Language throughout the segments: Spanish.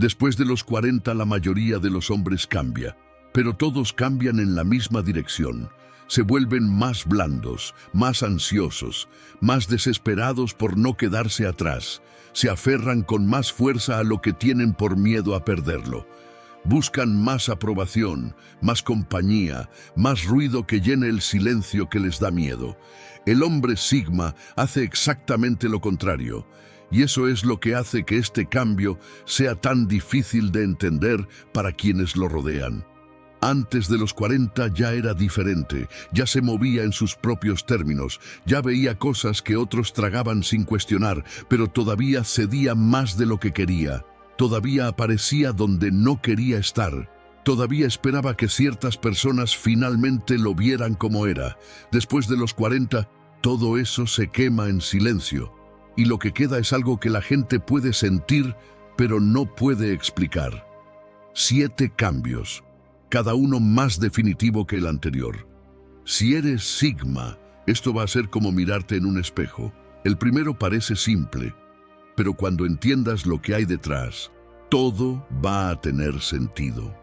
Después de los 40 la mayoría de los hombres cambia, pero todos cambian en la misma dirección. Se vuelven más blandos, más ansiosos, más desesperados por no quedarse atrás. Se aferran con más fuerza a lo que tienen por miedo a perderlo. Buscan más aprobación, más compañía, más ruido que llene el silencio que les da miedo. El hombre Sigma hace exactamente lo contrario, y eso es lo que hace que este cambio sea tan difícil de entender para quienes lo rodean. Antes de los 40 ya era diferente, ya se movía en sus propios términos, ya veía cosas que otros tragaban sin cuestionar, pero todavía cedía más de lo que quería. Todavía aparecía donde no quería estar. Todavía esperaba que ciertas personas finalmente lo vieran como era. Después de los 40, todo eso se quema en silencio. Y lo que queda es algo que la gente puede sentir, pero no puede explicar. 7 cambios, cada uno más definitivo que el anterior. Si eres Sigma, esto va a ser como mirarte en un espejo. El primero parece simple, pero cuando entiendas lo que hay detrás, todo va a tener sentido.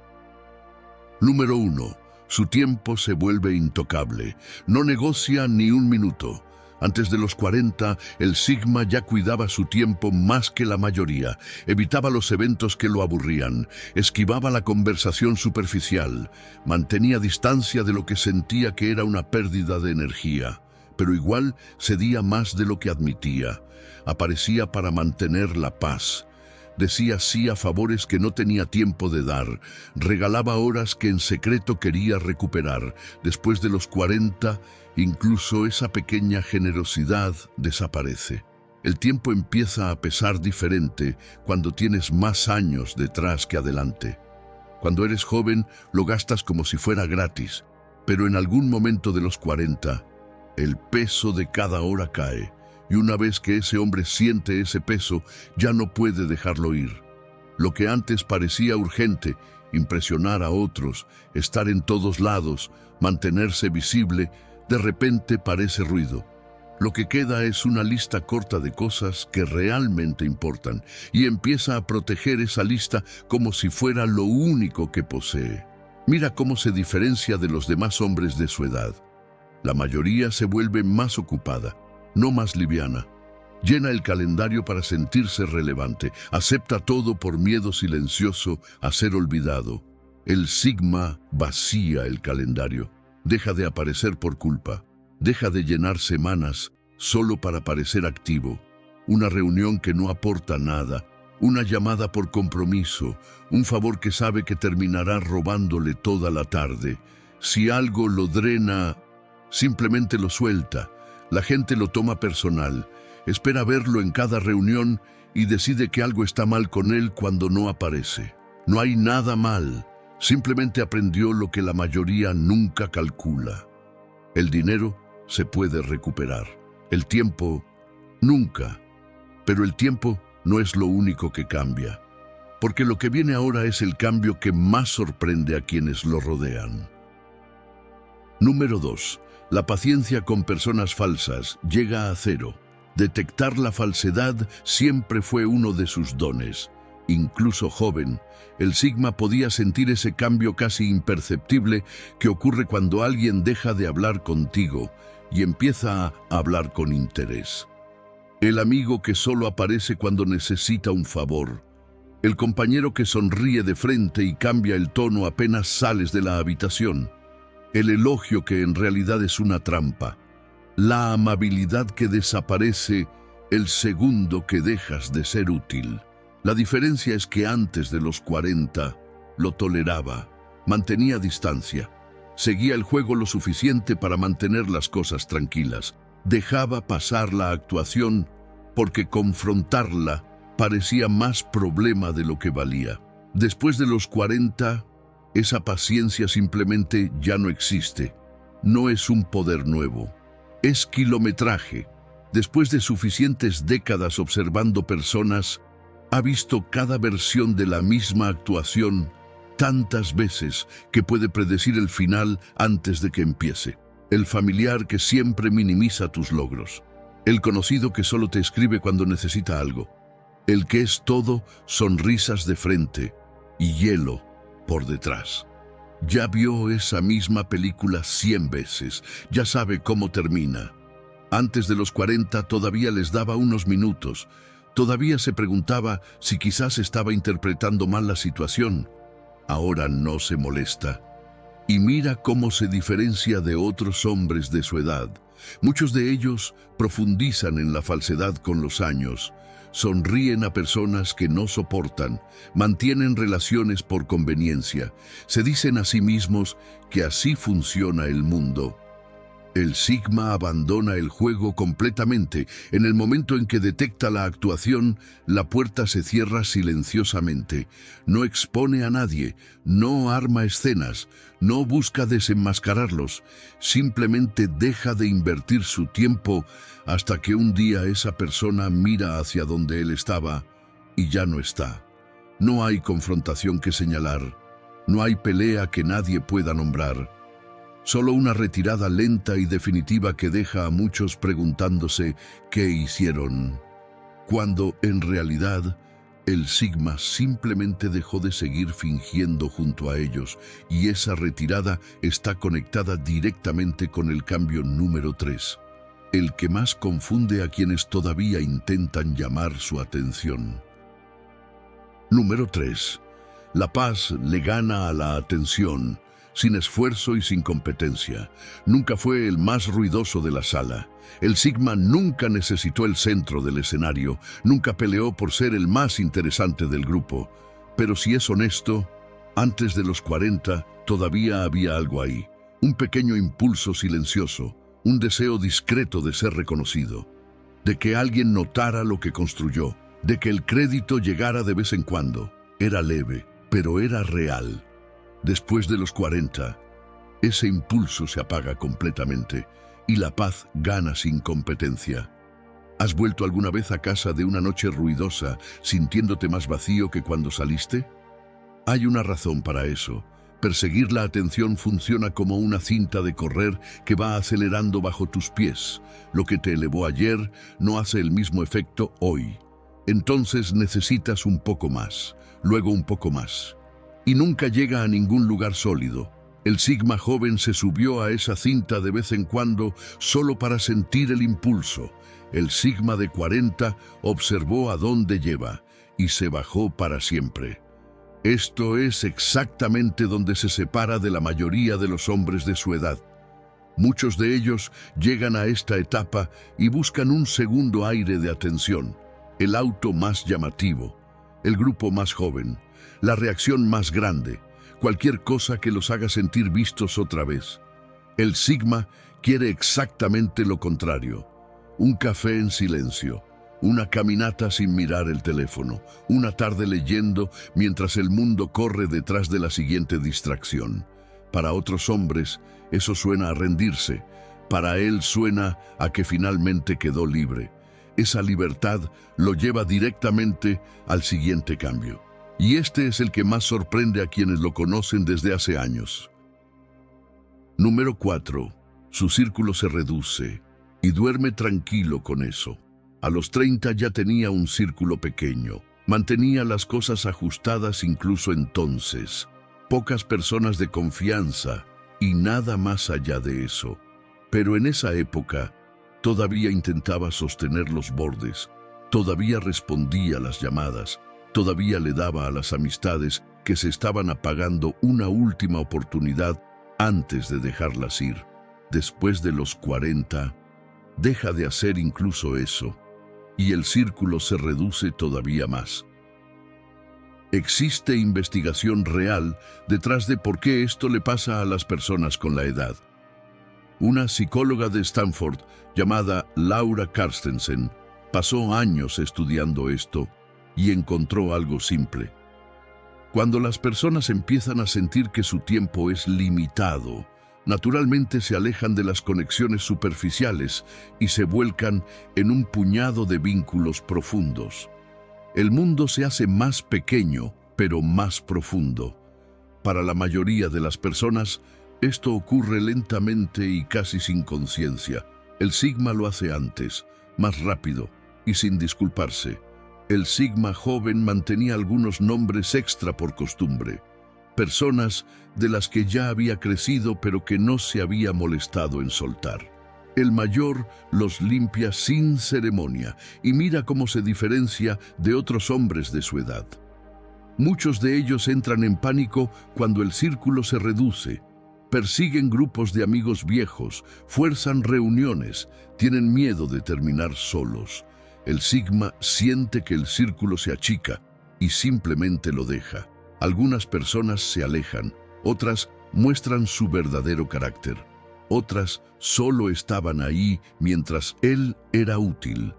Número 1. Su tiempo se vuelve intocable. No negocia ni un minuto. Antes de los 40, el Sigma ya cuidaba su tiempo más que la mayoría. Evitaba los eventos que lo aburrían. Esquivaba la conversación superficial. Mantenía distancia de lo que sentía que era una pérdida de energía. Pero igual cedía más de lo que admitía. Aparecía para mantener la paz. Decía sí a favores que no tenía tiempo de dar. Regalaba horas que en secreto quería recuperar. Después de los 40, incluso esa pequeña generosidad desaparece. El tiempo empieza a pesar diferente cuando tienes más años detrás que adelante. Cuando eres joven, lo gastas como si fuera gratis. Pero en algún momento de los 40, el peso de cada hora cae. Y una vez que ese hombre siente ese peso, ya no puede dejarlo ir. Lo que antes parecía urgente, impresionar a otros, estar en todos lados, mantenerse visible, de repente parece ruido. Lo que queda es una lista corta de cosas que realmente importan, y empieza a proteger esa lista como si fuera lo único que posee. Mira cómo se diferencia de los demás hombres de su edad. La mayoría se vuelve más ocupada, no más liviana. Llena el calendario para sentirse relevante. Acepta todo por miedo silencioso a ser olvidado. El Sigma vacía el calendario. Deja de aparecer por culpa. Deja de llenar semanas solo para parecer activo. Una reunión que no aporta nada. Una llamada por compromiso. Un favor que sabe que terminará robándole toda la tarde. Si algo lo drena, simplemente lo suelta. La gente lo toma personal, espera verlo en cada reunión y decide que algo está mal con él cuando no aparece. No hay nada mal, simplemente aprendió lo que la mayoría nunca calcula. El dinero se puede recuperar, el tiempo nunca, pero el tiempo no es lo único que cambia, porque lo que viene ahora es el cambio que más sorprende a quienes lo rodean. Número 2. La paciencia con personas falsas llega a 0. Detectar la falsedad siempre fue uno de sus dones. Incluso joven, el Sigma podía sentir ese cambio casi imperceptible que ocurre cuando alguien deja de hablar contigo y empieza a hablar con interés. El amigo que solo aparece cuando necesita un favor. El compañero que sonríe de frente y cambia el tono apenas sales de la habitación. El elogio que en realidad es una trampa. La amabilidad que desaparece el segundo que dejas de ser útil. La diferencia es que antes de los 40 lo toleraba, mantenía distancia, seguía el juego lo suficiente para mantener las cosas tranquilas, dejaba pasar la actuación porque confrontarla parecía más problema de lo que valía. Después de los 40, esa paciencia simplemente ya no existe. No es un poder nuevo, es kilometraje. Después de suficientes décadas observando personas, ha visto cada versión de la misma actuación tantas veces que puede predecir el final antes de que empiece. El familiar que siempre minimiza tus logros. El conocido que solo te escribe cuando necesita algo. El que es todo, sonrisas de frente y hielo por detrás. Ya vio esa misma película 100 veces, ya sabe cómo termina. Antes de los 40 todavía les daba unos minutos, todavía se preguntaba si quizás estaba interpretando mal la situación. Ahora no se molesta. Y mira cómo se diferencia de otros hombres de su edad. Muchos de ellos profundizan en la falsedad con los años, sonríen a personas que no soportan, mantienen relaciones por conveniencia, se dicen a sí mismos que así funciona el mundo. El Sigma abandona el juego completamente. En el momento en que detecta la actuación, la puerta se cierra silenciosamente. No expone a nadie, no arma escenas, no busca desenmascararlos. Simplemente deja de invertir su tiempo hasta que un día esa persona mira hacia donde él estaba y ya no está. No hay confrontación que señalar, no hay pelea que nadie pueda nombrar. Solo una retirada lenta y definitiva que deja a muchos preguntándose qué hicieron, cuando en realidad el Sigma simplemente dejó de seguir fingiendo junto a ellos, y esa retirada está conectada directamente con el cambio número 3, el que más confunde a quienes todavía intentan llamar su atención. Número 3. La paz le gana a la atención, sin esfuerzo y sin competencia. Nunca fue el más ruidoso de la sala. El Sigma nunca necesitó el centro del escenario, nunca peleó por ser el más interesante del grupo. Pero si es honesto, antes de los 40 todavía había algo ahí, un pequeño impulso silencioso, un deseo discreto de ser reconocido, de que alguien notara lo que construyó, de que el crédito llegara de vez en cuando. Era leve, pero era real. Después de los 40, ese impulso se apaga completamente y la paz gana sin competencia. ¿Has vuelto alguna vez a casa de una noche ruidosa sintiéndote más vacío que cuando saliste? Hay una razón para eso. Perseguir la atención funciona como una cinta de correr que va acelerando bajo tus pies. Lo que te elevó ayer no hace el mismo efecto hoy. Entonces necesitas un poco más, luego un poco más. Y nunca llega a ningún lugar sólido. El Sigma joven se subió a esa cinta de vez en cuando solo para sentir el impulso. El Sigma de 40 observó a dónde lleva y se bajó para siempre. Esto es exactamente donde se separa de la mayoría de los hombres de su edad. Muchos de ellos llegan a esta etapa y buscan un segundo aire de atención, el auto más llamativo, el grupo más joven, la reacción más grande, cualquier cosa que los haga sentir vistos otra vez. El Sigma quiere exactamente lo contrario. Un café en silencio, una caminata sin mirar el teléfono, una tarde leyendo mientras el mundo corre detrás de la siguiente distracción. Para otros hombres, eso suena a rendirse. Para él suena a que finalmente quedó libre. Esa libertad lo lleva directamente al siguiente cambio. Y este es el que más sorprende a quienes lo conocen desde hace años. Número 4. Su círculo se reduce y duerme tranquilo con eso. A los 30 ya tenía un círculo pequeño. Mantenía las cosas ajustadas incluso entonces. Pocas personas de confianza y nada más allá de eso. Pero en esa época todavía intentaba sostener los bordes, todavía respondía a las llamadas, todavía le daba a las amistades que se estaban apagando una última oportunidad antes de dejarlas ir. Después de los 40, deja de hacer incluso eso, y el círculo se reduce todavía más. Existe investigación real detrás de por qué esto le pasa a las personas con la edad. Una psicóloga de Stanford llamada Laura Carstensen pasó años estudiando esto y encontró algo simple. Cuando las personas empiezan a sentir que su tiempo es limitado, naturalmente se alejan de las conexiones superficiales y se vuelcan en un puñado de vínculos profundos. El mundo se hace más pequeño, pero más profundo. Para la mayoría de las personas, esto ocurre lentamente y casi sin conciencia. El Sigma lo hace antes, más rápido y sin disculparse. El Sigma joven mantenía algunos nombres extra por costumbre, personas de las que ya había crecido pero que no se había molestado en soltar. El mayor los limpia sin ceremonia y mira cómo se diferencia de otros hombres de su edad. Muchos de ellos entran en pánico cuando el círculo se reduce. Persiguen grupos de amigos viejos, fuerzan reuniones, tienen miedo de terminar solos. El Sigma siente que el círculo se achica y simplemente lo deja. Algunas personas se alejan, otras muestran su verdadero carácter. Otras solo estaban ahí mientras él era útil.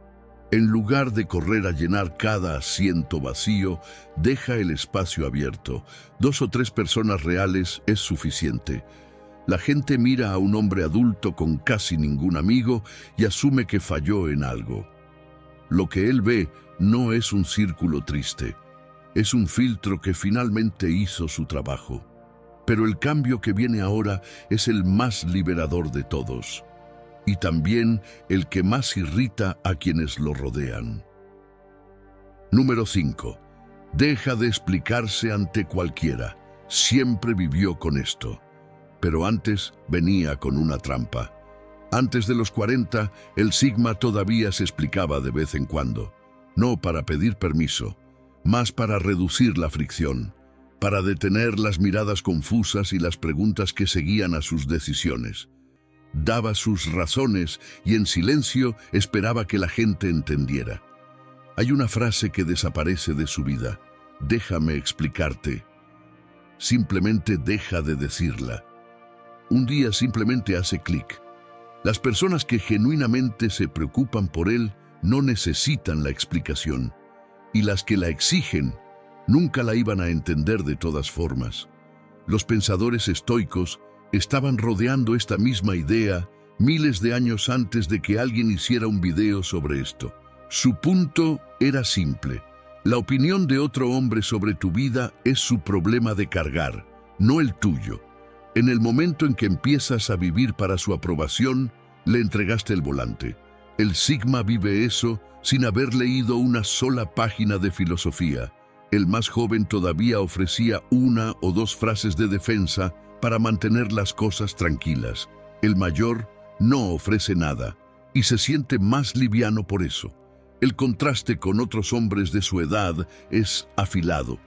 En lugar de correr a llenar cada asiento vacío, deja el espacio abierto. 2 o 3 personas reales es suficiente. La gente mira a un hombre adulto con casi ningún amigo y asume que falló en algo. Lo que él ve no es un círculo triste, es un filtro que finalmente hizo su trabajo. Pero el cambio que viene ahora es el más liberador de todos, y también el que más irrita a quienes lo rodean. Número 5. Deja de explicarse ante cualquiera. Siempre vivió con esto, pero antes venía con una trampa. Antes de los 40, el Sigma todavía se explicaba de vez en cuando, no para pedir permiso, más para reducir la fricción, para detener las miradas confusas y las preguntas que seguían a sus decisiones. Daba sus razones y en silencio esperaba que la gente entendiera. Hay una frase que desaparece de su vida: déjame explicarte. Simplemente deja de decirla. Un día simplemente hace clic. Las personas que genuinamente se preocupan por él no necesitan la explicación, y las que la exigen nunca la iban a entender de todas formas. Los pensadores estoicos estaban rodeando esta misma idea miles de años antes de que alguien hiciera un video sobre esto. Su punto era simple: la opinión de otro hombre sobre tu vida es su problema de cargar, no el tuyo. En el momento en que empiezas a vivir para su aprobación, le entregaste el volante. El Sigma vive eso sin haber leído una sola página de filosofía. El más joven todavía ofrecía 1 o 2 frases de defensa para mantener las cosas tranquilas. El mayor no ofrece nada y se siente más liviano por eso. El contraste con otros hombres de su edad es afilado.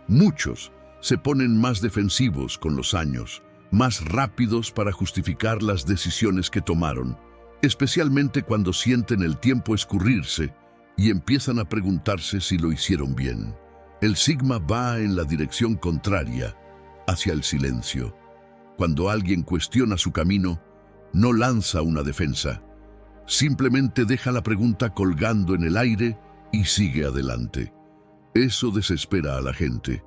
Muchos se ponen más defensivos con los años, más rápidos para justificar las decisiones que tomaron, especialmente cuando sienten el tiempo escurrirse y empiezan a preguntarse si lo hicieron bien. El Sigma va en la dirección contraria, hacia el silencio. Cuando alguien cuestiona su camino, no lanza una defensa. Simplemente deja la pregunta colgando en el aire y sigue adelante. Eso desespera a la gente.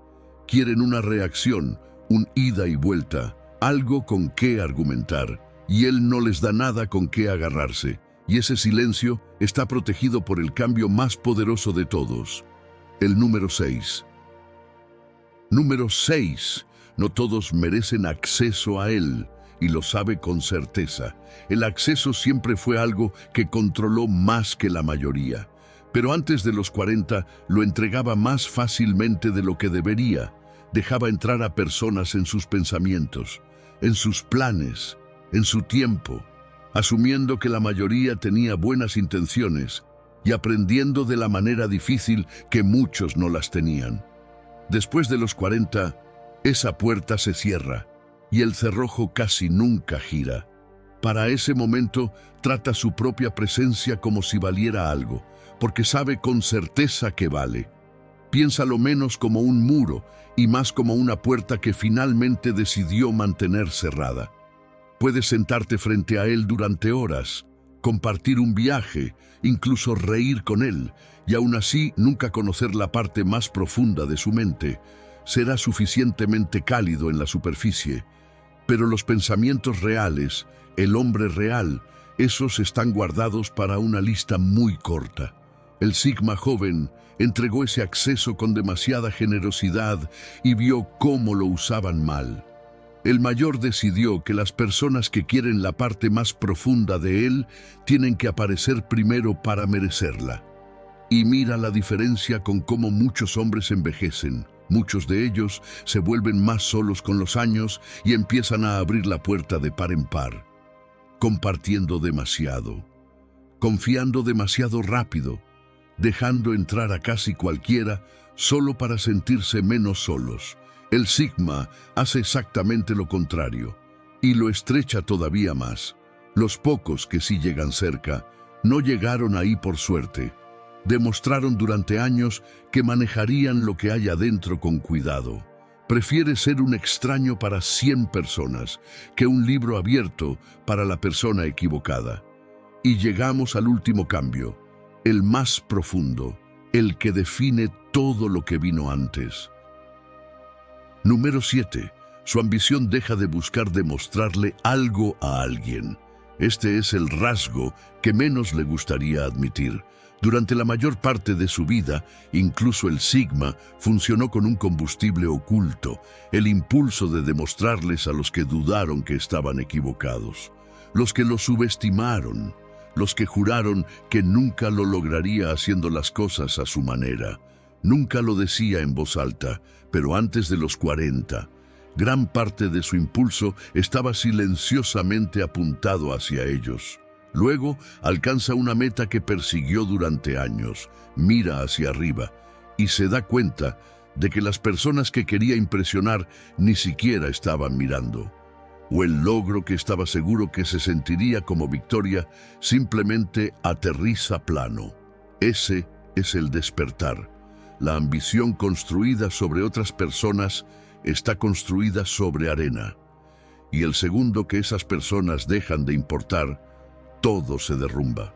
Quieren una reacción, un ida y vuelta, algo con qué argumentar, y él no les da nada con qué agarrarse. Y ese silencio está protegido por el cambio más poderoso de todos. El número 6. Número 6. No todos merecen acceso a él, y lo sabe con certeza. El acceso siempre fue algo que controló más que la mayoría. Pero antes de los 40 lo entregaba más fácilmente de lo que debería. Dejaba entrar a personas en sus pensamientos, en sus planes, en su tiempo, asumiendo que la mayoría tenía buenas intenciones y aprendiendo de la manera difícil que muchos no las tenían. Después de los 40, esa puerta se cierra y el cerrojo casi nunca gira. Para ese momento, trata su propia presencia como si valiera algo, porque sabe con certeza que vale. Piénsalo menos como un muro y más como una puerta que finalmente decidió mantener cerrada. Puedes sentarte frente a él durante horas, compartir un viaje, incluso reír con él, y aún así nunca conocer la parte más profunda de su mente. Será suficientemente cálido en la superficie, pero los pensamientos reales, el hombre real, esos están guardados para una lista muy corta. El Sigma joven entregó ese acceso con demasiada generosidad y vio cómo lo usaban mal. El mayor decidió que las personas que quieren la parte más profunda de él tienen que aparecer primero para merecerla. Y mira la diferencia con cómo muchos hombres envejecen. Muchos de ellos se vuelven más solos con los años y empiezan a abrir la puerta de par en par, compartiendo demasiado, confiando demasiado rápido, dejando entrar a casi cualquiera solo para sentirse menos solos. El Sigma hace exactamente lo contrario y lo estrecha todavía más. Los pocos que sí llegan cerca no llegaron ahí por suerte. Demostraron durante años que manejarían lo que hay adentro con cuidado. Prefiere ser un extraño para 100 personas que un libro abierto para la persona equivocada. Y llegamos al último cambio, el más profundo, el que define todo lo que vino antes. Número 7. Su ambición deja de buscar demostrarle algo a alguien. Este es el rasgo que menos le gustaría admitir. Durante la mayor parte de su vida, incluso el Sigma funcionó con un combustible oculto, el impulso de demostrarles a los que dudaron que estaban equivocados, los que lo subestimaron, los que juraron que nunca lo lograría haciendo las cosas a su manera. Nunca lo decía en voz alta, pero antes de los 40, gran parte de su impulso estaba silenciosamente apuntado hacia ellos. Luego alcanza una meta que persiguió durante años, mira hacia arriba y se da cuenta de que las personas que quería impresionar ni siquiera estaban mirando. O el logro que estaba seguro que se sentiría como victoria simplemente aterriza plano. Ese es el despertar. La ambición construida sobre otras personas está construida sobre arena. Y el segundo que esas personas dejan de importar, todo se derrumba.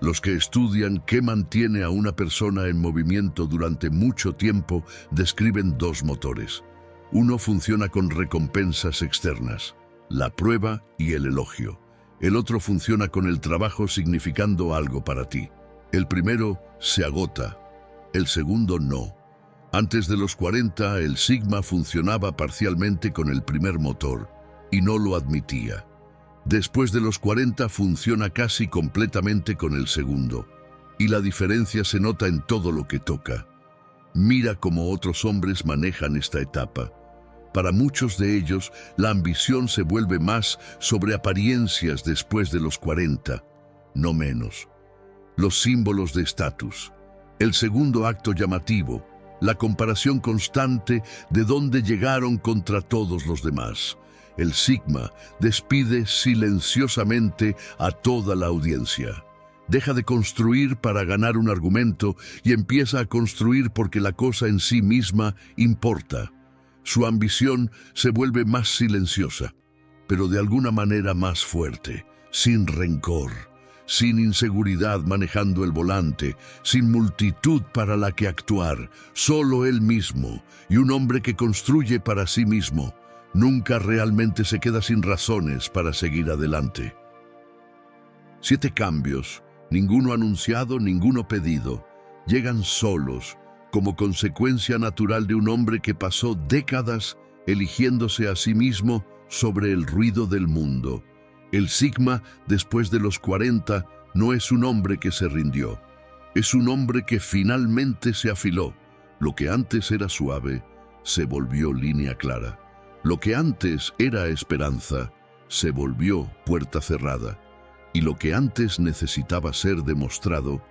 Los que estudian qué mantiene a una persona en movimiento durante mucho tiempo describen dos motores. Uno funciona con recompensas externas, la prueba y el elogio. El otro funciona con el trabajo significando algo para ti. El primero se agota, el segundo no. Antes de los 40, el Sigma funcionaba parcialmente con el primer motor y no lo admitía. Después de los 40 funciona casi completamente con el segundo, y la diferencia se nota en todo lo que toca. Mira cómo otros hombres manejan esta etapa. Para muchos de ellos, la ambición se vuelve más sobre apariencias después de los 40, no menos. Los símbolos de estatus, el segundo acto llamativo, la comparación constante de dónde llegaron contra todos los demás. El Sigma despide silenciosamente a toda la audiencia. Deja de construir para ganar un argumento y empieza a construir porque la cosa en sí misma importa. Su ambición se vuelve más silenciosa, pero de alguna manera más fuerte, sin rencor, sin inseguridad manejando el volante, sin multitud para la que actuar, solo él mismo y un hombre que construye para sí mismo. Nunca realmente se queda sin razones para seguir adelante. 7 cambios, ninguno anunciado, ninguno pedido, llegan solos, como consecuencia natural de un hombre que pasó décadas eligiéndose a sí mismo sobre el ruido del mundo. El Sigma, después de los 40, no es un hombre que se rindió. Es un hombre que finalmente se afiló. Lo que antes era suave, se volvió línea clara. Lo que antes era esperanza, se volvió puerta cerrada. Y lo que antes necesitaba ser demostrado,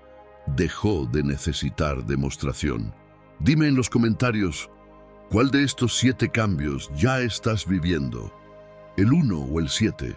dejó de necesitar demostración. Dime en los comentarios, ¿cuál de estos 7 cambios ya estás viviendo? ¿El 1 o el 7?